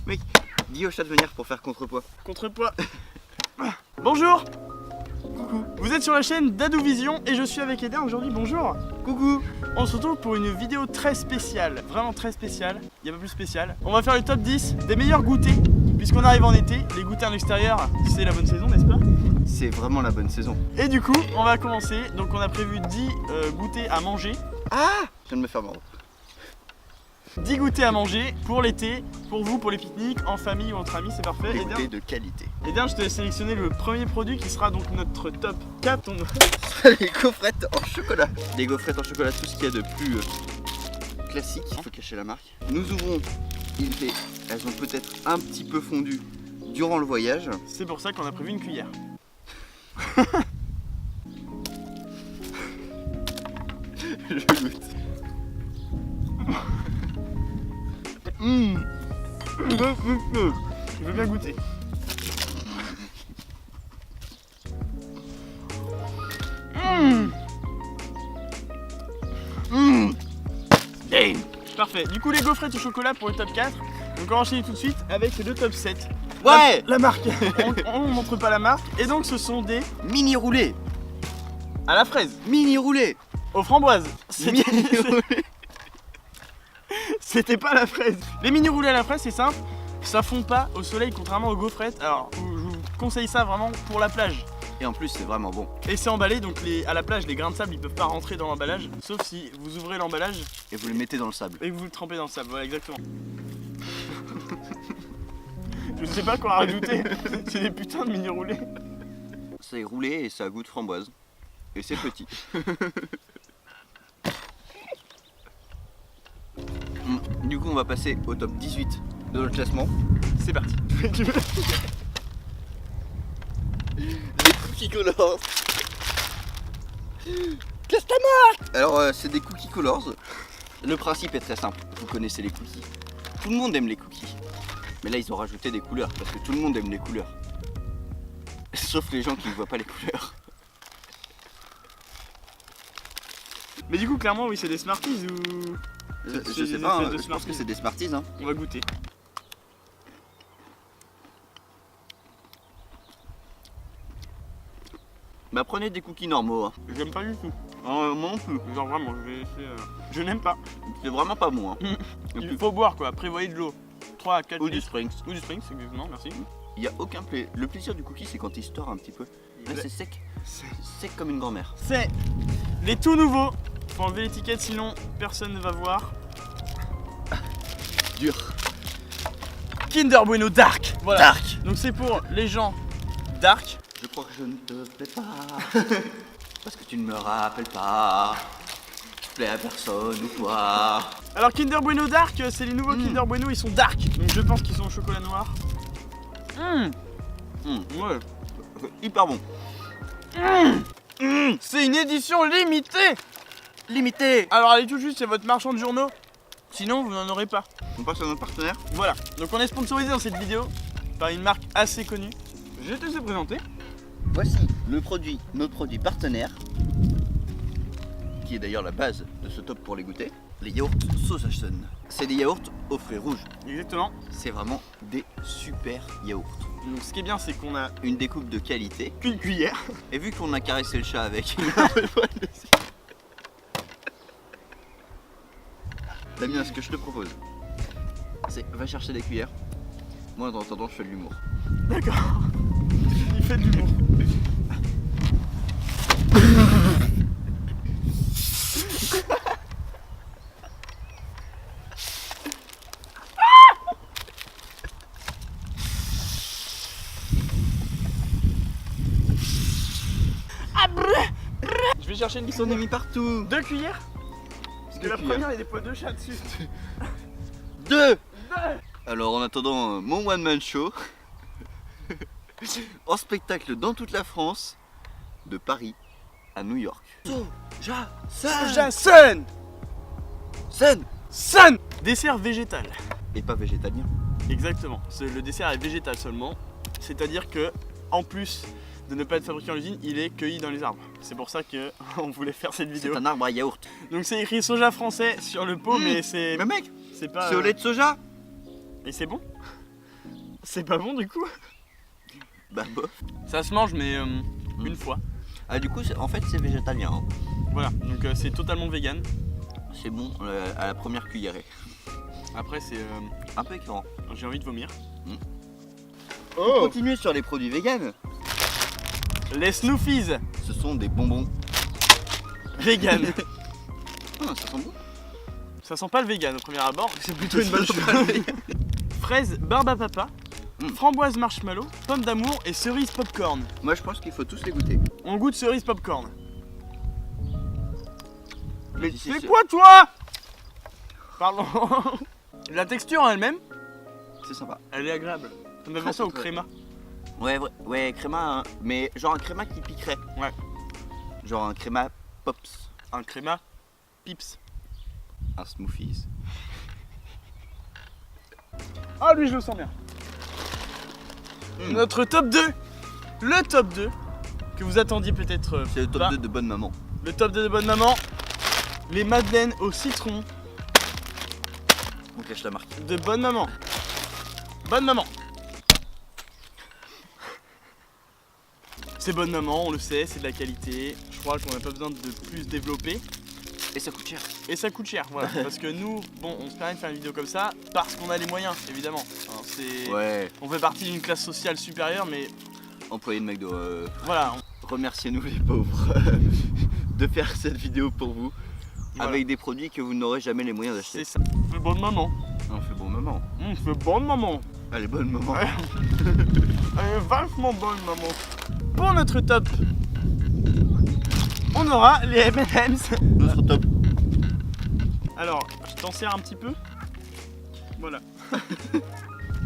Mec, dis au chat de venir pour faire contrepoids. Contrepoids. Bonjour. Coucou. Vous êtes sur la chaîne Dadouvision et je suis avec Eden aujourd'hui. Bonjour. Coucou. On se retrouve pour une vidéo très spéciale, vraiment très spéciale, il n'y a pas plus spécial. On va faire le top 10 des meilleurs goûters, puisqu'on arrive en été, les goûters en extérieur, c'est la bonne saison, n'est-ce pas? C'est vraiment la bonne saison. Et du coup, on va commencer, donc on a prévu 10 goûters à manger. Ah, je viens de me faire mordre. 10 goûters à manger pour l'été, pour vous, pour les pique-niques, en famille ou entre amis, c'est parfait. Des Eden, goûters de qualité. Eden, je te laisse sélectionner le premier produit qui sera donc notre top 4. Les gaufrettes en chocolat. Des gaufrettes en chocolat, tout ce qu'il y a de plus classique. Il faut cacher la marque. Nous ouvrons. Elles ont peut-être un petit peu fondu durant le voyage. C'est pour ça qu'on a prévu une cuillère. Je goûte. Je veux bien goûter. Parfait. Du coup, les gaufrettes au chocolat pour le top 4. Donc on va enchaîner tout de suite avec le top 7. Ouais. La marque. On ne montre pas la marque. Et donc ce sont des Mini roulés. à la fraise, Mini roulés. aux framboises. Mini roulés. C'était pas la fraise. Les mini roulés à la fraise, c'est simple. Ça fond pas au soleil contrairement aux gaufrettes. Alors je vous conseille ça vraiment pour la plage. Et en plus, c'est vraiment bon. Et c'est emballé, donc à la plage, les grains de sable ils peuvent pas rentrer dans l'emballage, sauf si vous ouvrez l'emballage Et vous les mettez dans le sable. et que vous le trempez dans le sable. Voilà, exactement. Je sais pas quoi rajouter. C'est des putains de mini roulés. C'est roulé et ça a goût de framboise. Et c'est petit. Du coup, on va passer au top 18 de notre classement. C'est parti. Les cookies colors. Casse ta marque. Alors, c'est des cookies colors. Le principe est très simple. Vous connaissez les cookies. Tout le monde aime les cookies. Mais là, ils ont rajouté des couleurs parce que tout le monde aime les couleurs. Sauf les gens qui ne voient pas les couleurs. Mais du coup, clairement, oui, c'est des Smarties ou. Je sais pas, je pense que c'est des Smarties. Hein. On va goûter. Bah, prenez des cookies normaux. Hein. J'aime pas du tout. Moi non plus. Genre vraiment, je vais essayer. Je n'aime pas. C'est vraiment pas bon. Hein. Il faut boire quoi, prévoyez de l'eau. 3 à 4 Ou du Springs. Ou du Springs, exactement, merci. Il n'y a aucun plaisir. Le plaisir du cookie, c'est quand il se tord un petit peu. Là, c'est sec. Sec comme une grand-mère. C'est les tout nouveaux. Faut enlever l'étiquette sinon personne ne va voir. Dur. Kinder Bueno Dark. Voilà. Dark. Donc c'est pour les gens dark. Je crois que je ne te plais pas. Parce que tu ne me rappelles pas. Tu plais à personne ou quoi. Alors Kinder Bueno Dark, c'est les nouveaux Kinder Bueno, ils sont dark. Donc je pense qu'ils sont au chocolat noir. Ouais. Hyper bon. C'est une édition limitée. Limité. Alors allez tout juste, c'est votre marchand de journaux. Sinon vous n'en aurez pas. On passe à notre partenaire. Voilà. Donc on est sponsorisé dans cette vidéo par une marque assez connue. Je vais te laisser présenter. Voici le produit, notre produit partenaire, qui est d'ailleurs la base de ce top pour les goûter. Les yaourts Sosasun. C'est des yaourts aux fruits rouges. Exactement. C'est vraiment des super yaourts. Donc ce qui est bien, c'est qu'on a Une découpe de qualité. une cuillère. Et vu qu'on a caressé le chat avec, il a un peu de poil dessus. Damien, ce que je te propose, c'est va chercher des cuillères. Moi, en attendant, je fais de l'humour. D'accord. Il fait de l'humour. Je vais chercher une Ils sont mis partout. 2 cuillères. Parce que Deux la cuillères. première, il y a des poils de chat dessus. 2. Alors, en attendant mon one-man show, en spectacle dans toute la France, de Paris à New York. Sojasun. Scène Sun. Dessert végétal. et pas végétalien. Exactement. Le dessert est végétal seulement. C'est-à-dire que, en plus de ne pas être fabriqué en usine, il est cueilli dans les arbres. C'est pour ça qu'on voulait faire cette vidéo. C'est un arbre à yaourt. Donc c'est écrit soja français sur le pot, mais c'est Mais mec, pas. c'est au lait de soja. Et c'est bon. C'est pas bon du coup? Bah bof. Ça se mange mais une fois. Ah du coup en fait c'est végétalien. Hein. Voilà, donc c'est totalement vegan. C'est bon à la première cuillerée. Après c'est... Un peu écœurant. j'ai envie de vomir. Oh. Continuez sur les produits vegan. Les Snoofies Ce sont des bonbons. vegan. Ah, ça sent bon. Ça sent pas le vegan au premier abord, c'est plutôt une Ça bonne sent chose. pas le vegan. Fraise barbe à papa, Mm. framboise marshmallow, pomme d'amour et cerise popcorn. Moi je pense qu'il faut tous les goûter. On goûte cerise popcorn. Mais Si, c'est si. quoi toi? Pardon. La texture en elle-même, C'est sympa. elle est agréable. Ça me fait Très, penser au très. créma. Ouais, créma, hein, mais genre un créma qui piquerait. Ouais. Genre un créma pops. Un créma pips. Un smoothies. Ah lui je le sens bien. Notre top 2. Le top 2 que vous attendiez peut-être C'est le top pas. 2 de bonne maman. Le top 2 de bonne maman. Les madeleines au citron On cache la marque. de bonne maman. Bonne maman. C'est bonne maman, on le sait, c'est de la qualité. Je crois qu'on n'a pas besoin de plus développer. Et ça coûte cher. Et ça coûte cher, voilà. Parce que nous, bon, on se permet de faire une vidéo comme ça parce qu'on a les moyens, évidemment. Hein, Ouais. on fait partie d'une classe sociale supérieure, mais Employé de McDo. voilà. Remerciez-nous les pauvres de faire cette vidéo pour vous. Voilà. Avec des produits que vous n'aurez jamais les moyens C'est d'acheter. ça. C'est bonne maman. On fait bon maman. C'est bonne maman. Allez, bonne maman. Ouais. Elle est vachement bonne maman. Pour notre top, on aura les M&M's. Notre top. Alors, je t'en sers un petit peu. Voilà.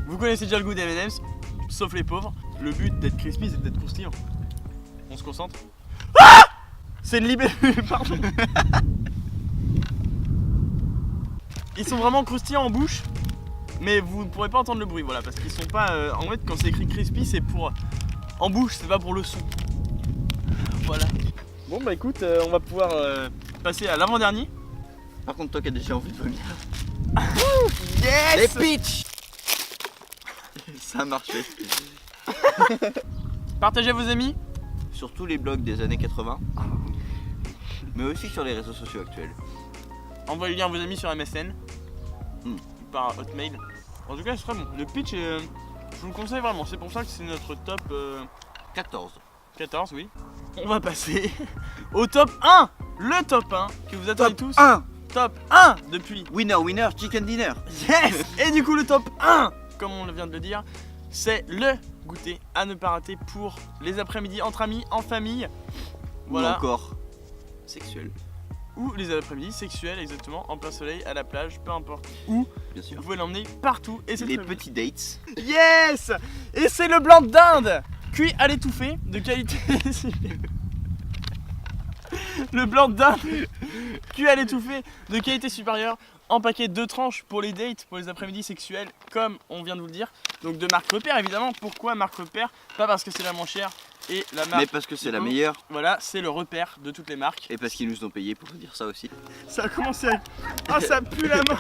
Vous connaissez déjà le goût des M&M's, sauf les pauvres. Le but d'être crispy, c'est d'être croustillant. On se concentre. Ah! C'est une libellule, pardon. Ils sont vraiment croustillants en bouche, mais vous ne pourrez pas entendre le bruit, voilà, parce qu'ils sont pas. En fait, quand c'est écrit crispy, c'est pour en bouche, c'est pas pour le son. Voilà. Bon bah écoute, on va pouvoir passer à l'avant-dernier. Par contre, toi qui as déjà envie de vomir. Yes. Les pitch. Ça a marché. Partagez à vos amis. Sur tous les blogs des années 80. Mais aussi sur les réseaux sociaux actuels. Envoyez le lien à vos amis sur MSN. Mm. Par Hotmail. En tout cas, c'est très bon. Le pitch, je vous le conseille vraiment. C'est pour ça que c'est notre top 14. 14, oui. On va passer au top 1. Le top 1 que vous attendez tous. 1. Top 1 depuis. Winner, winner, chicken dinner. Yes. Et du coup, le top 1, comme on vient de le dire, c'est le goûter à ne pas rater pour les après-midi entre amis, en famille. Ou Voilà. encore sexuel, Ou les après-midi sexuels, exactement, en plein soleil, à la plage, peu importe où. bien Vous sûr. pouvez l'emmener partout et c'est Les très bon. petits dates. Yes. Et c'est le blanc d'Inde cuit à l'étouffée de qualité. Le blanc d'Inde cuit à l'étouffée de qualité supérieure en paquet de 2 tranches pour les dates, pour les après-midi sexuels, comme on vient de vous le dire. Donc de marque Repère évidemment. Pourquoi marque Repère? Pas parce que c'est la moins chère et la marque. Mais parce que c'est la meilleure. Voilà, c'est le repère de toutes les marques. Et parce qu'ils nous ont payé pour dire ça aussi. Ça a commencé avec. Ah, ça pue la main.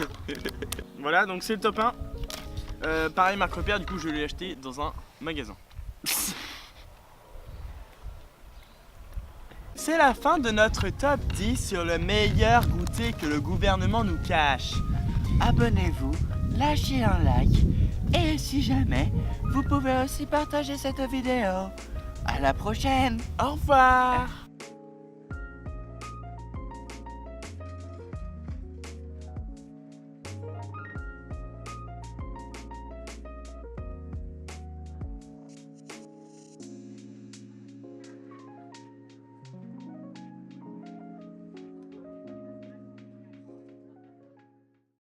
Voilà, donc c'est le top 1. Pareil, marque Repère, du coup je l'ai acheté dans un magasin. C'est la fin de notre top 10 sur le meilleur goûter que le gouvernement nous cache. Abonnez-vous, lâchez un like. Et si jamais, vous pouvez aussi partager cette vidéo. À la prochaine. Au revoir.